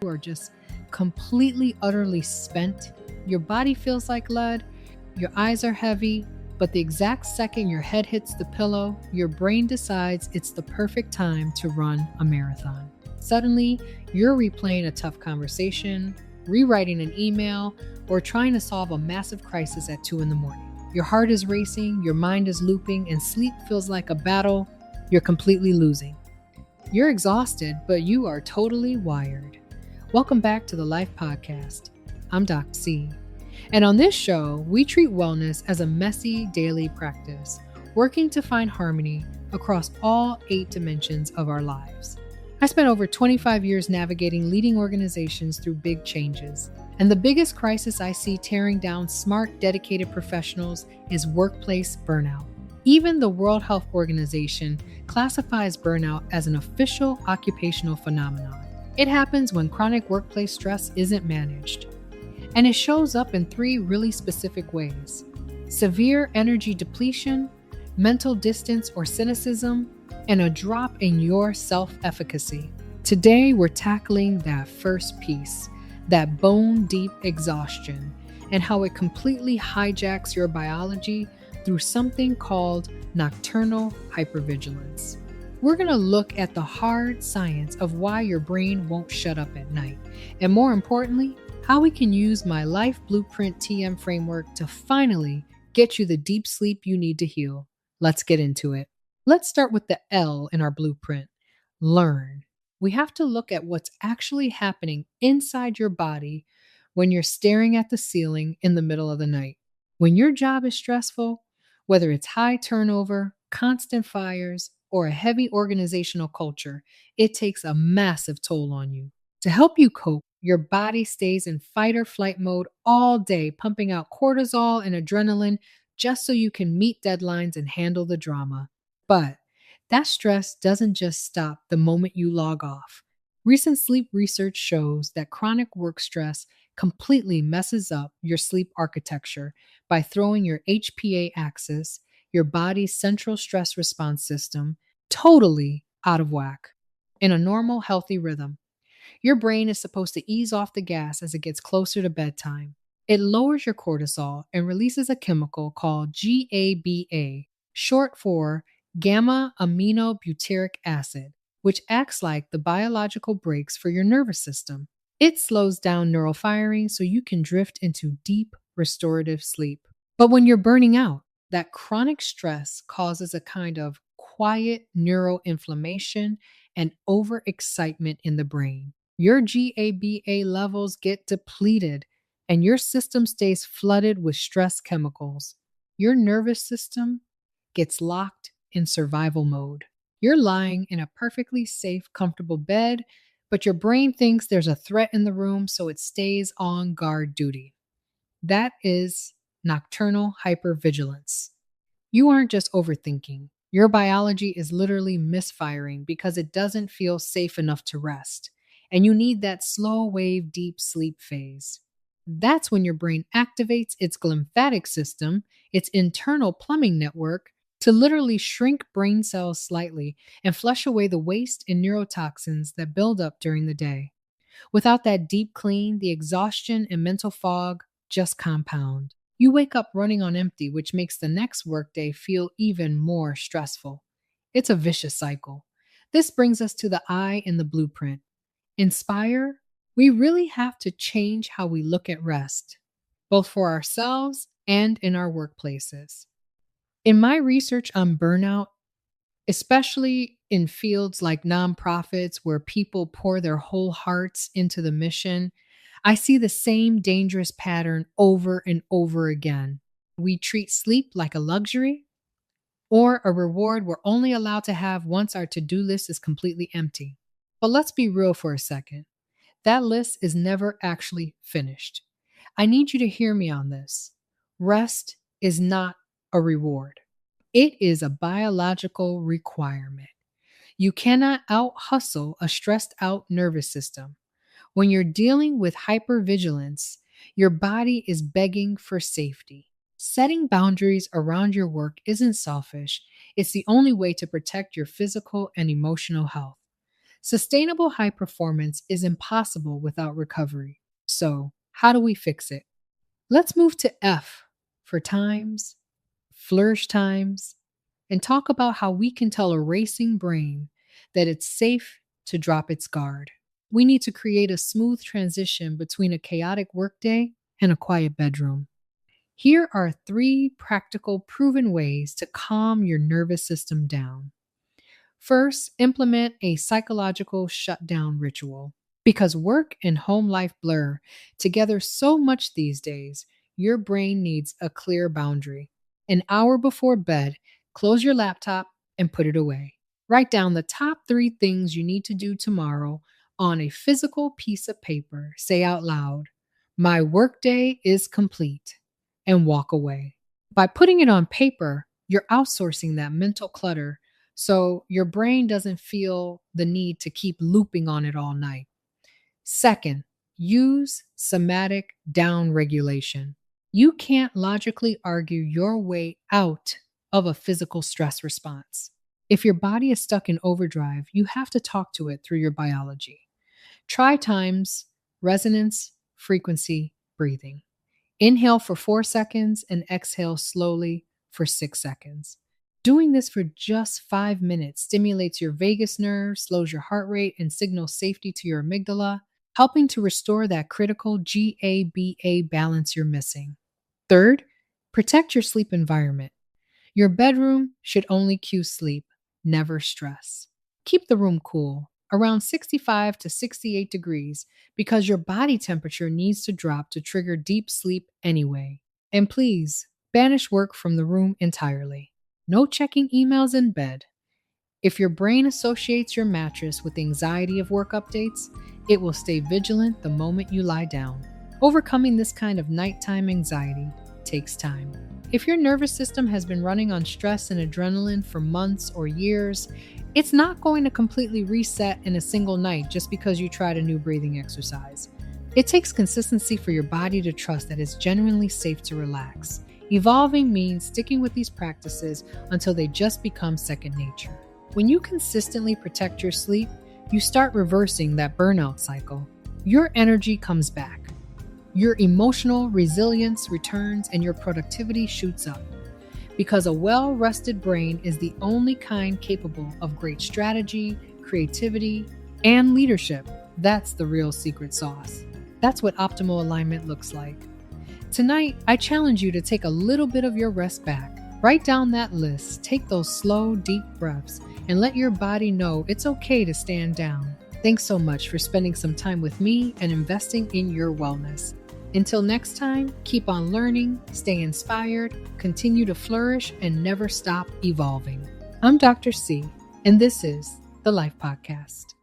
are just completely, utterly spent. Your body feels like lead, your eyes are heavy, but the exact second your head hits the pillow, your brain decides it's the perfect time to run a marathon. Suddenly, you're replaying a tough conversation, rewriting an email, or trying to solve a massive crisis at 2 in the morning. Your heart is racing, your mind is looping, and sleep feels like a battle you're completely losing. You're exhausted, but you are totally wired. Welcome back to the Life Podcast. I'm Doc C. And on this show, we treat wellness as a messy daily practice, working to find harmony across all 8 dimensions of our lives. I spent over 25 years navigating leading organizations through big changes. And the biggest crisis I see tearing down smart, dedicated professionals is workplace burnout. Even the World Health Organization classifies burnout as an official occupational phenomenon. It happens when chronic workplace stress isn't managed. And it shows up in 3 really specific ways: severe energy depletion, mental distance or cynicism, and a drop in your self-efficacy. Today, we're tackling that first piece, that bone-deep exhaustion, and how it completely hijacks your biology through something called Nocturnal Hypervigilance. We're going to look at the hard science of why your brain won't shut up at night, and more importantly, how we can use my Life Blueprint TM framework to finally get you the deep sleep you need to heal. Let's get into it. Let's start with the L in our blueprint: learn. We have to look at what's actually happening inside your body when you're staring at the ceiling in the middle of the night. When your job is stressful, whether it's high turnover, constant fires, or a heavy organizational culture, it takes a massive toll on you. To help you cope, your body stays in fight or flight mode all day, pumping out cortisol and adrenaline just so you can meet deadlines and handle the drama. But that stress doesn't just stop the moment you log off. Recent sleep research shows that chronic work stress completely messes up your sleep architecture by throwing your HPA axis, your body's central stress response system, totally out of whack. In a normal, healthy rhythm, your brain is supposed to ease off the gas as it gets closer to bedtime. It lowers your cortisol and releases a chemical called GABA, short for gamma aminobutyric acid, which acts like the biological brakes for your nervous system. It slows down neural firing so you can drift into deep restorative sleep. But when you're burning out, that chronic stress causes a kind of quiet neuroinflammation and overexcitement in the brain. Your GABA levels get depleted and your system stays flooded with stress chemicals. Your nervous system gets locked in survival mode. You're lying in a perfectly safe, comfortable bed, but your brain thinks there's a threat in the room, so it stays on guard duty. That is nocturnal hypervigilance. You aren't just overthinking. Your biology is literally misfiring because it doesn't feel safe enough to rest, and you need that slow wave deep sleep phase. That's when your brain activates its glymphatic system, its internal plumbing network, to literally shrink brain cells slightly and flush away the waste and neurotoxins that build up during the day. Without that deep clean, the exhaustion and mental fog just compound. You wake up running on empty, which makes the next workday feel even more stressful. It's a vicious cycle. This brings us to the I in the blueprint. Inspire. We really have to change how we look at rest, both for ourselves and in our workplaces. In my research on burnout, especially in fields like nonprofits where people pour their whole hearts into the mission, I see the same dangerous pattern over and over again. We treat sleep like a luxury or a reward we're only allowed to have once our to-do list is completely empty. But let's be real for a second. That list is never actually finished. I need you to hear me on this. Rest is not a reward. It is a biological requirement. You cannot out-hustle a stressed out nervous system. When you're dealing with hypervigilance, your body is begging for safety. Setting boundaries around your work isn't selfish. It's the only way to protect your physical and emotional health. Sustainable high performance is impossible without recovery. So, how do we fix it? Let's move to F for times, flourish times, and talk about how we can tell a racing brain that it's safe to drop its guard. We need to create a smooth transition between a chaotic workday and a quiet bedroom. Here are 3 practical, proven ways to calm your nervous system down. First, implement a psychological shutdown ritual. Because work and home life blur together so much these days, your brain needs a clear boundary. An hour before bed, close your laptop and put it away. Write down the top 3 things you need to do tomorrow on a physical piece of paper. Say out loud, "My workday is complete," and walk away. By putting it on paper, you're outsourcing that mental clutter so your brain doesn't feel the need to keep looping on it all night. Second, use somatic downregulation. You can't logically argue your way out of a physical stress response. If your body is stuck in overdrive, you have to talk to it through your biology. Try times, resonance, frequency, breathing. Inhale for 4 seconds and exhale slowly for 6 seconds. Doing this for just 5 minutes stimulates your vagus nerve, slows your heart rate, and signals safety to your amygdala, helping to restore that critical GABA balance you're missing. Third, protect your sleep environment. Your bedroom should only cue sleep, never stress. Keep the room cool, around 65 to 68 degrees, because your body temperature needs to drop to trigger deep sleep anyway. And please, banish work from the room entirely. No checking emails in bed. If your brain associates your mattress with anxiety of work updates, it will stay vigilant the moment you lie down. Overcoming this kind of nighttime anxiety takes time. If your nervous system has been running on stress and adrenaline for months or years, it's not going to completely reset in a single night just because you tried a new breathing exercise. It takes consistency for your body to trust that it's genuinely safe to relax. Evolving means sticking with these practices until they just become second nature. When you consistently protect your sleep, you start reversing that burnout cycle. Your energy comes back. Your emotional resilience returns and your productivity shoots up. Because a well-rested brain is the only kind capable of great strategy, creativity, and leadership. That's the real secret sauce. That's what optimal alignment looks like. Tonight, I challenge you to take a little bit of your rest back. Write down that list, take those slow, deep breaths, and let your body know it's okay to stand down. Thanks so much for spending some time with me and investing in your wellness. Until next time, keep on learning, stay inspired, continue to flourish, and never stop evolving. I'm Dr. C, and this is the Life Podcast.